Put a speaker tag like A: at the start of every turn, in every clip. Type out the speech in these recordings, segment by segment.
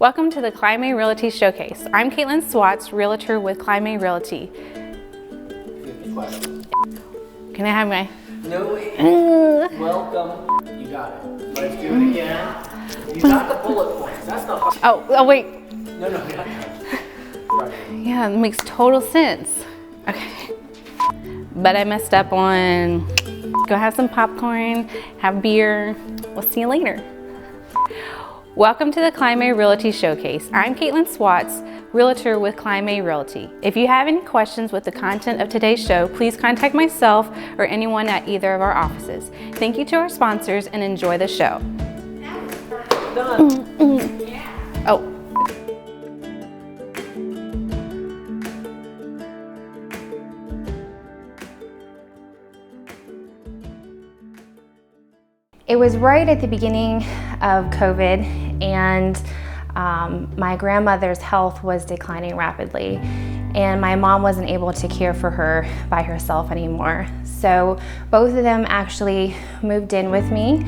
A: Welcome to the Kline Realty Showcase. I'm Katie Swats, Realtor with Kline Realty. Can I have my...
B: No way. Welcome. You got it. Let's do it again. You got the bullet points. That's the...
A: Oh, wait.
B: No, yeah.
A: Yeah, it makes total sense. Okay. But I messed up on... Go have some popcorn, have beer. We'll see you later. Welcome to the Kline Realty Showcase. I'm Katie Swats, Realtor with Kline Realty. If you have any questions with the content of today's show, please contact myself or anyone at either of our offices. Thank you to our sponsors and enjoy the show.
B: Done.
A: Oh.
C: It was right at the beginning of COVID, and my grandmother's health was declining rapidly, and my mom wasn't able to care for her by herself anymore. So both of them actually moved in with me.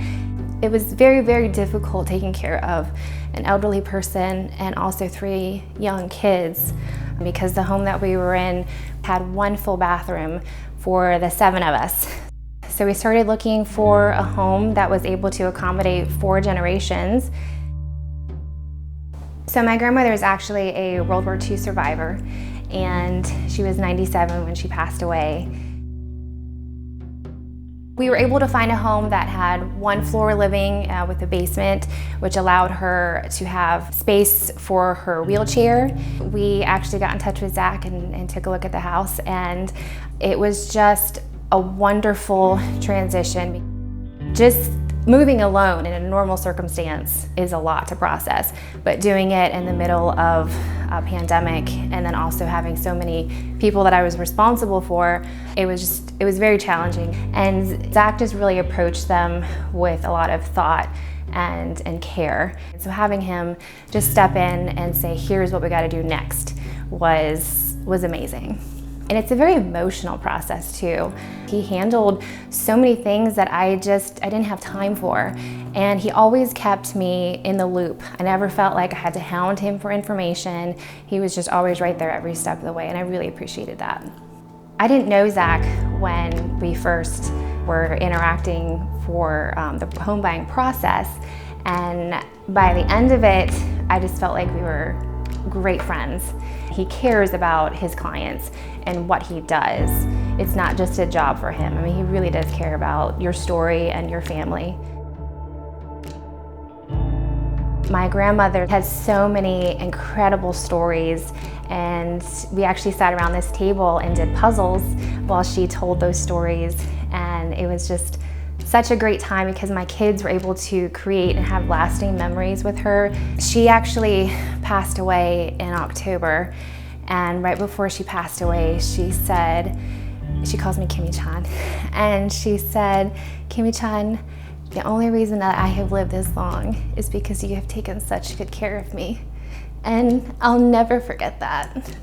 C: It was very, very difficult taking care of an elderly person and also 3 young kids, because the home that we were in had 1 full bathroom for the 7 of us. So we started looking for a home that was able to accommodate 4 generations. So my grandmother is actually a World War II survivor, and she was 97 when she passed away. We were able to find a home that had 1 floor living with a basement, which allowed her to have space for her wheelchair. We actually got in touch with Zach and took a look at the house, and it was just a wonderful transition. Just moving alone in a normal circumstance is a lot to process, but doing it in the middle of a pandemic and then also having so many people that I was responsible for, it was very challenging. And Zach just really approached them with a lot of thought and care. So having him just step in and say, here's what we gotta do next, was amazing. And it's a very emotional process too. He handled so many things that I didn't have time for. And he always kept me in the loop. I never felt like I had to hound him for information. He was just always right there every step of the way, and I really appreciated that. I didn't know Zach when we first were interacting for the home buying process. And by the end of it, I just felt like we were great friends. He cares about his clients and what he does. It's not just a job for him. I mean, he really does care about your story and your family. My grandmother has so many incredible stories, and we actually sat around this table and did puzzles while she told those stories, and it was just such a great time because my kids were able to create and have lasting memories with her. She actually passed away in October, and right before she passed away, she said, she calls me Kimmy-chan, and she said, Kimmy-chan, the only reason that I have lived this long is because you have taken such good care of me. And I'll never forget that.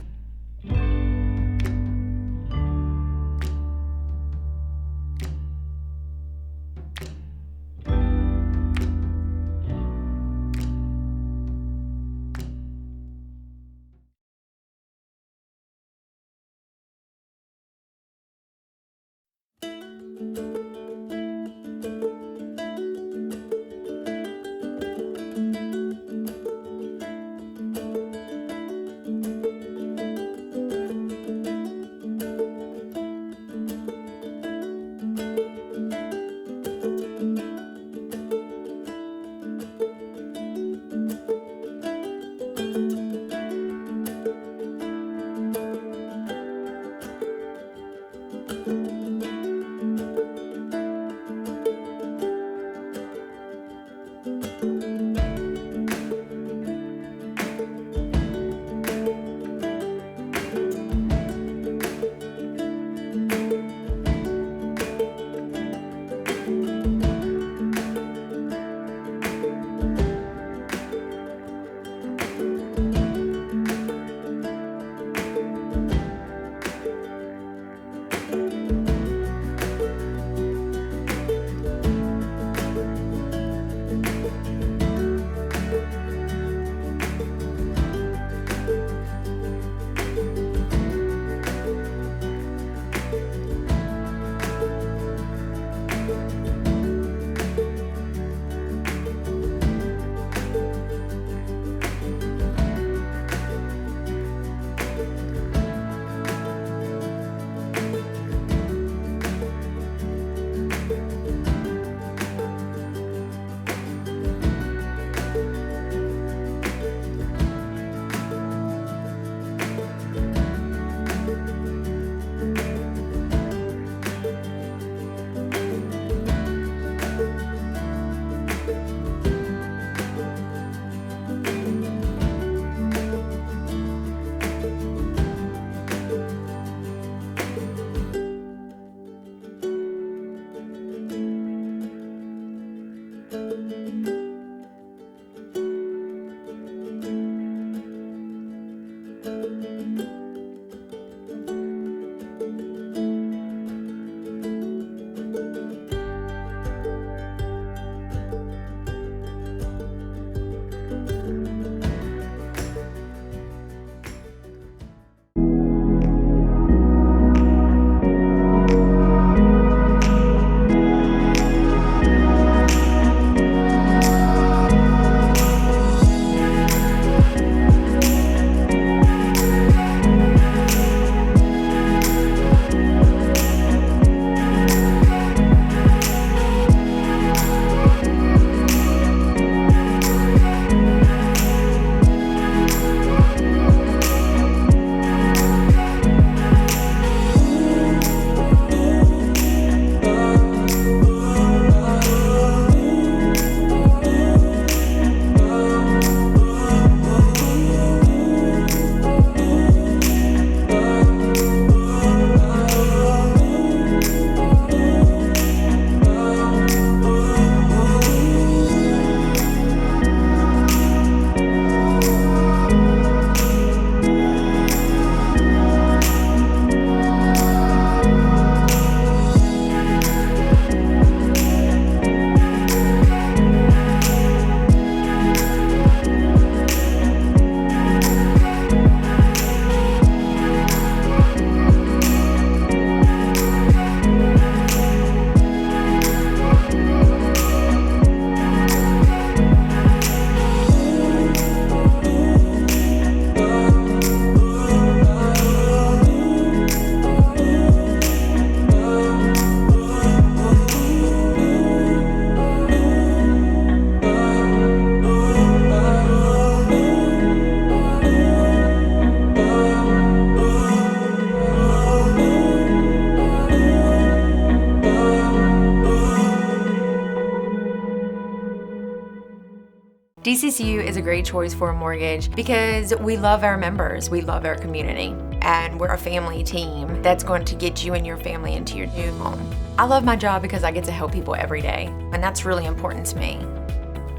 D: DCCU is a great choice for a mortgage because we love our members, we love our community, and we're a family team that's going to get you and your family into your new home. I love my job because I get to help people every day, and that's really important to me.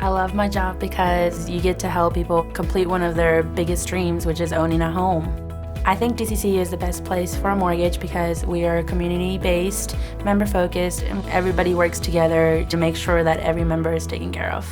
E: I love my job because you get to help people complete one of their biggest dreams, which is owning a home. I think DCCU is the best place for a mortgage because we are community-based, member-focused, and everybody works together to make sure that every member is taken care of.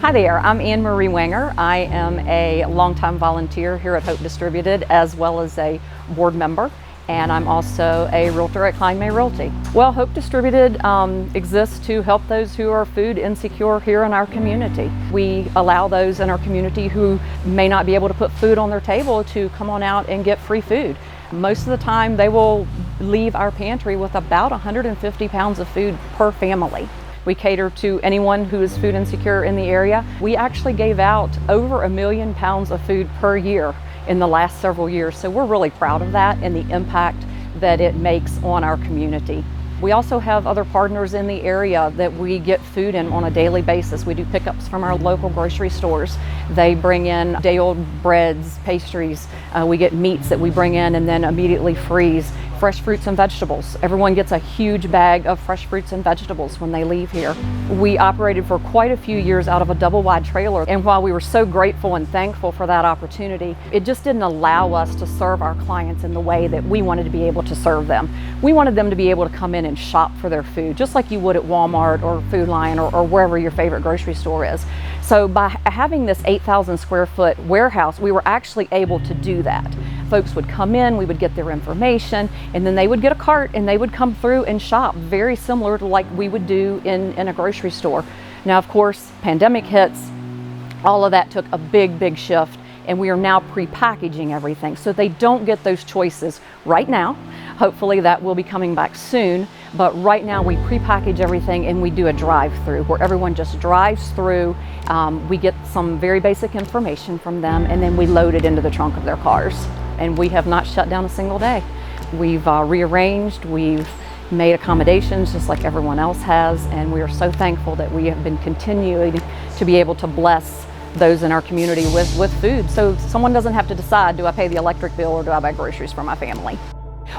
F: Hi there, I'm Anne Marie Wenger. I am a longtime volunteer here at Hope Distributed as well as a board member, and I'm also a realtor at Kline Realty. Well, Hope Distributed exists to help those who are food insecure here in our community. We allow those in our community who may not be able to put food on their table to come on out and get free food. Most of the time they will leave our pantry with about 150 pounds of food per family. We cater to anyone who is food insecure in the area. We actually gave out over 1 million pounds of food per year in the last several years, so we're really proud of that and the impact that it makes on our community. We also have other partners in the area that we get food in on a daily basis. We do pickups from our local grocery stores. They bring in day-old breads, pastries. We get meats that we bring in and then immediately freeze. Fresh fruits and vegetables. Everyone gets a huge bag of fresh fruits and vegetables when they leave here. We operated for quite a few years out of a double-wide trailer, and while we were so grateful and thankful for that opportunity, it just didn't allow us to serve our clients in the way that we wanted to be able to serve them. We wanted them to be able to come in and shop for their food, just like you would at Walmart or Food Lion or wherever your favorite grocery store is. So by having this 8,000 square foot warehouse, we were actually able to do that. Folks would come in, we would get their information, and then they would get a cart and they would come through and shop, very similar to like we would do in a grocery store. Now, of course, pandemic hits, all of that took a big shift, and we are now pre-packaging everything. So they don't get those choices right now. Hopefully that will be coming back soon, but right now we pre-package everything and we do a drive-through where everyone just drives through. We get some very basic information from them and then we load it into the trunk of their cars. And we have not shut down a single day. We've rearranged, we've made accommodations just like everyone else has, and we are so thankful that we have been continuing to be able to bless those in our community with food, so someone doesn't have to decide, do I pay the electric bill or do I buy groceries for my family?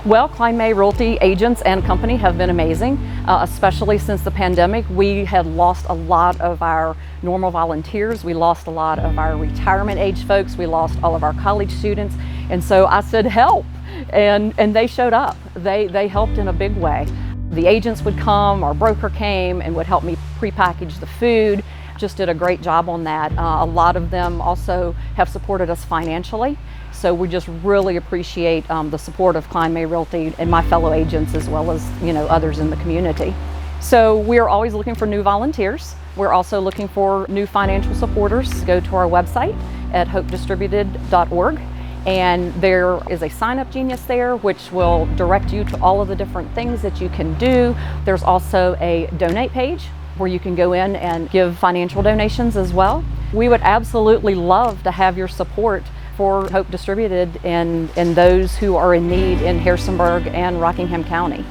F: Well, Kline Realty agents and company have been amazing, especially since the pandemic. We had lost a lot of our normal volunteers. We lost a lot of our retirement age folks. We lost all of our college students. And so I said, help, and they showed up. They helped in a big way. The agents would come, our broker came and would help me prepackage the food. Just did a great job on that. A lot of them also have supported us financially. So we just really appreciate the support of Kline Realty and my fellow agents, as well as others in the community. So we are always looking for new volunteers. We're also looking for new financial supporters. Go to our website at hopedistributed.org, and there is a sign-up genius there which will direct you to all of the different things that you can do. There's also a donate page where you can go in and give financial donations as well. We would absolutely love to have your support for Hope Distributed and those who are in need in Harrisonburg and Rockingham County.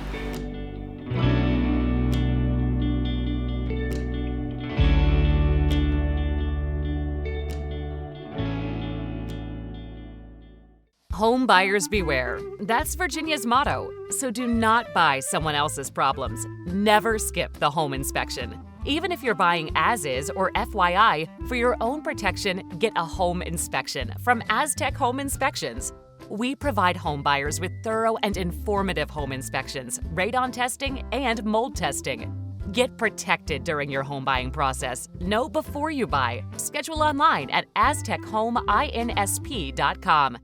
G: Home buyers beware. That's Virginia's motto. So do not buy someone else's problems. Never skip the home inspection. Even if you're buying as is or FYI, for your own protection, get a home inspection from Aztec Home Inspections. We provide home buyers with thorough and informative home inspections, radon testing, and mold testing. Get protected during your home buying process. Know before you buy. Schedule online at aztechomeInsp.com.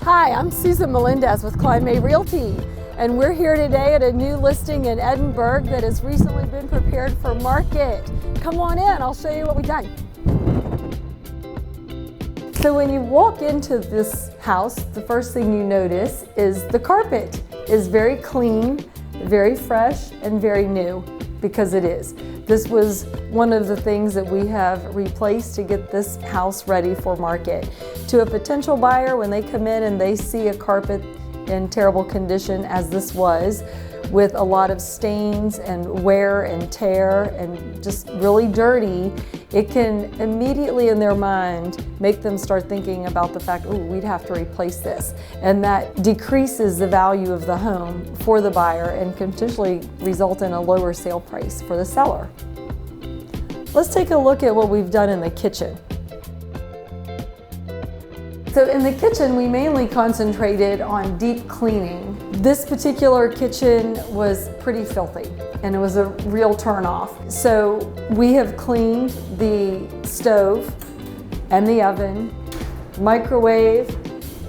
H: Hi, I'm Susan Melendez with Kline Realty, and we're here today at a new listing in Edinburgh that has recently been prepared for market. Come on in, I'll show you what we've done. So when you walk into this house, the first thing you notice is the carpet is very clean, very fresh, and very new, because it is. This was one of the things that we have replaced to get this house ready for market. To a potential buyer, when they come in and they see a carpet in terrible condition as this was, with a lot of stains and wear and tear and just really dirty, it can immediately in their mind make them start thinking about the fact, oh, we'd have to replace this. And that decreases the value of the home for the buyer and can potentially result in a lower sale price for the seller. Let's take a look at what we've done in the kitchen. So in the kitchen, we mainly concentrated on deep cleaning. This particular kitchen was pretty filthy and it was a real turn-off. So we have cleaned the stove and the oven, microwave,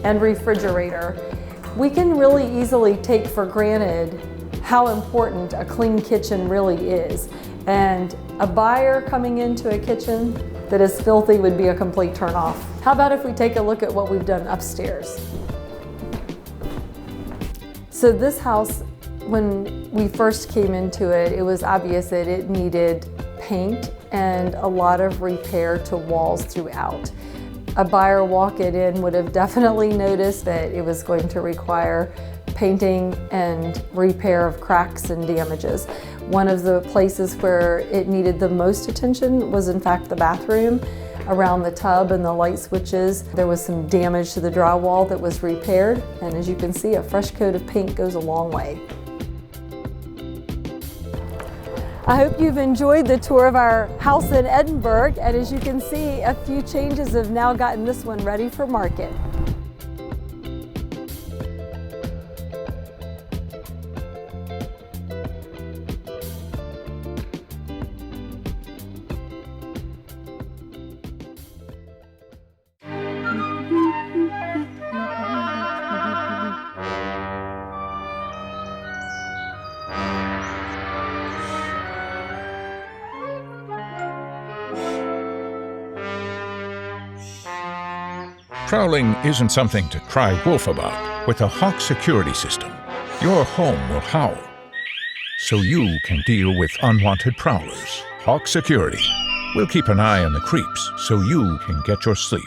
H: and refrigerator. We can really easily take for granted how important a clean kitchen really is. And a buyer coming into a kitchen that is filthy would be a complete turn-off. How about if we take a look at what we've done upstairs? So this house, when we first came into it, it was obvious that it needed paint and a lot of repair to walls throughout. A buyer walking in would have definitely noticed that it was going to require painting and repair of cracks and damages. One of the places where it needed the most attention was in fact the bathroom. Around the tub and the light switches, there was some damage to the drywall that was repaired, and as you can see, a fresh coat of paint goes a long way. I hope you've enjoyed the tour of our house in Edinburgh, and as you can see, a few changes have now gotten this one ready for market.
I: Prowling isn't something to cry wolf about. With a Hawk security system, your home will howl, so you can deal with unwanted prowlers. Hawk Security will keep an eye on the creeps so you can get your sleep.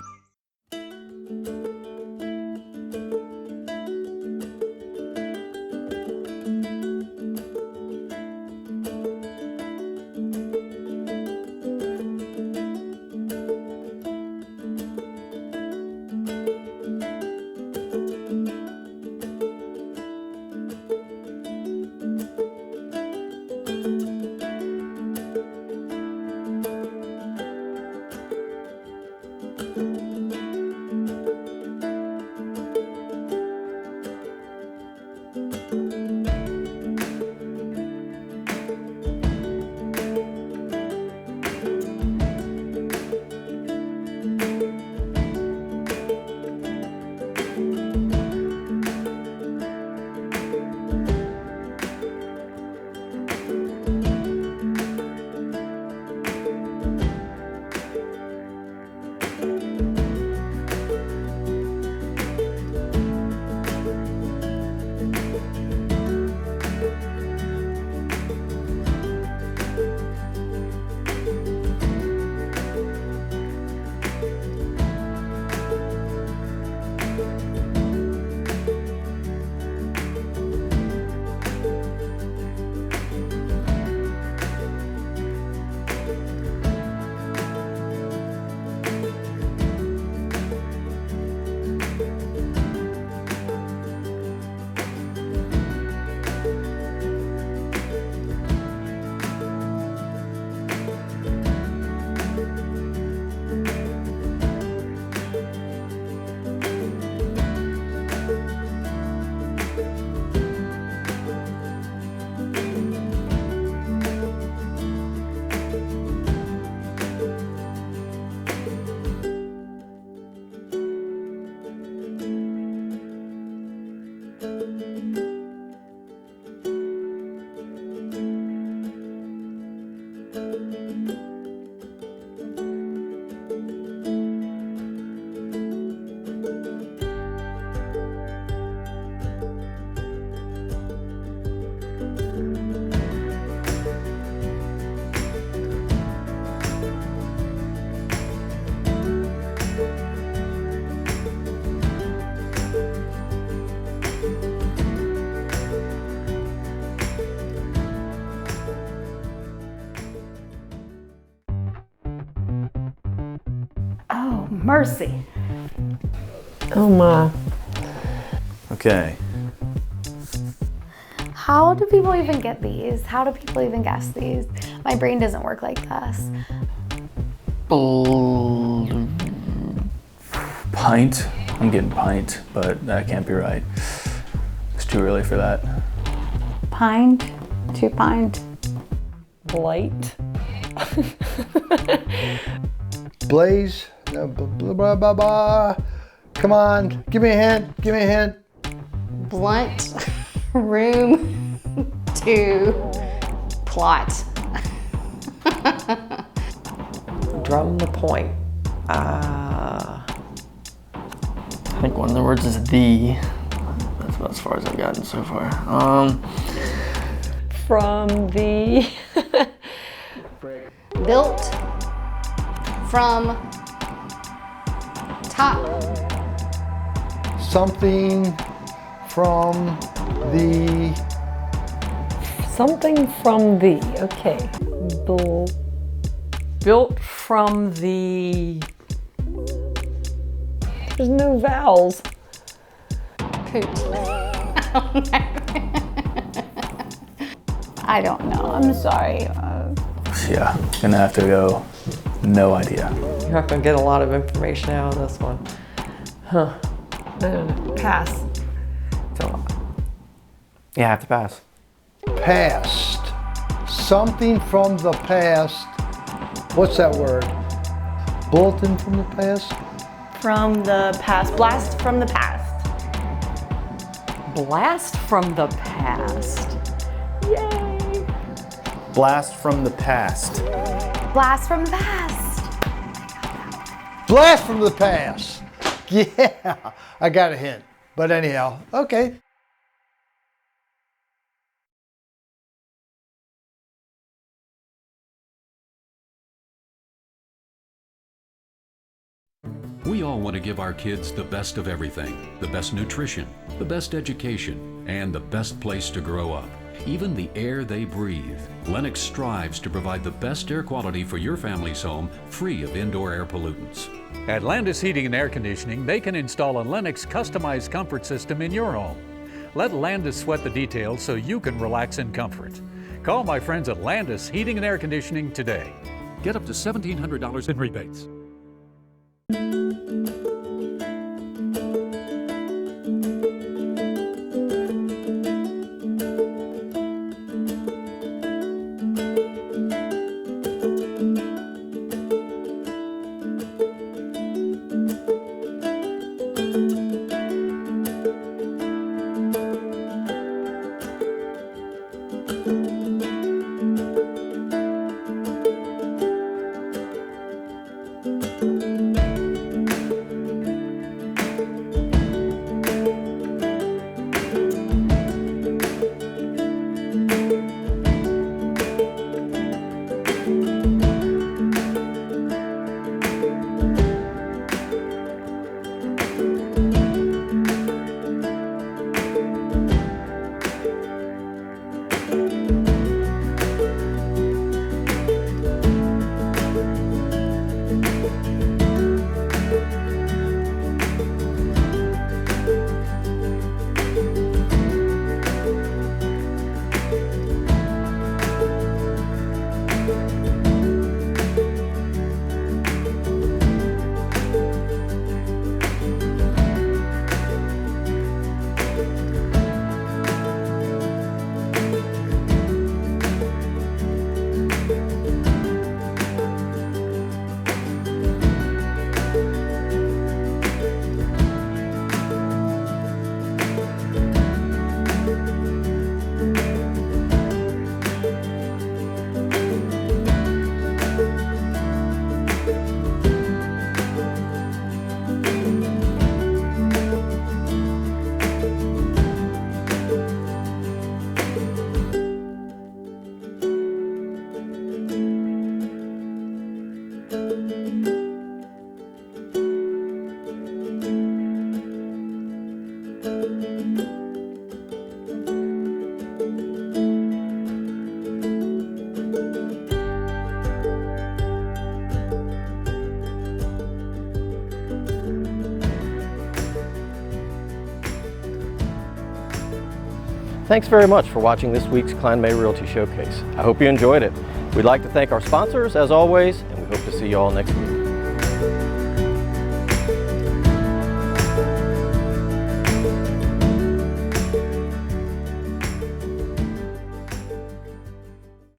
H: mercy.
J: Oh my.
B: Okay.
K: How do people even get these? How do people even guess these? My brain doesn't work like this.
B: Pint. I'm getting pint, but that can't be right. It's too early for that.
H: Pint, 2 pint.
F: Blight.
L: Blaze. Blah, blah, blah, blah. Come on, give me a hint, give me a hint.
K: Blunt, room, 2, plot.
J: Drum the point.
M: I think one of the words is the. That's about as far as I've gotten so far.
F: From the
K: Built from top.
L: Something from the.
F: something from the. Okay. Built from the. There's no vowels.
A: I don't know. I'm sorry.
B: Yeah, gonna have to go. No idea.
J: You're not gonna get a lot of information out of this one. Huh.
H: I don't know. Pass.
M: Yeah, I have to pass.
L: Past. Something from the past. What's that word? Bulletin from the past?
N: From the past. Blast from the past.
F: Blast from the past. Yay!
B: Blast from the past.
K: Blast from the past.
L: Blast from the past. Yeah, I got a hint. But anyhow, okay.
O: We all want to give our kids the best of everything, the best nutrition, the best education, and the best place to grow up. Even the air they breathe. Lennox strives to provide the best air quality for your family's home, free of indoor air pollutants.
P: At Landis Heating and Air Conditioning, they can install a Lennox customized comfort system in your home. Let Landis sweat the details so you can relax in comfort. Call my friends at Landis Heating and Air Conditioning today.
O: Get up to $1,700 in rebates.
M: Thanks very much for watching this week's Kline Realty Showcase. I hope you enjoyed it. We'd like to thank our sponsors, as always, and we hope to see you all next week.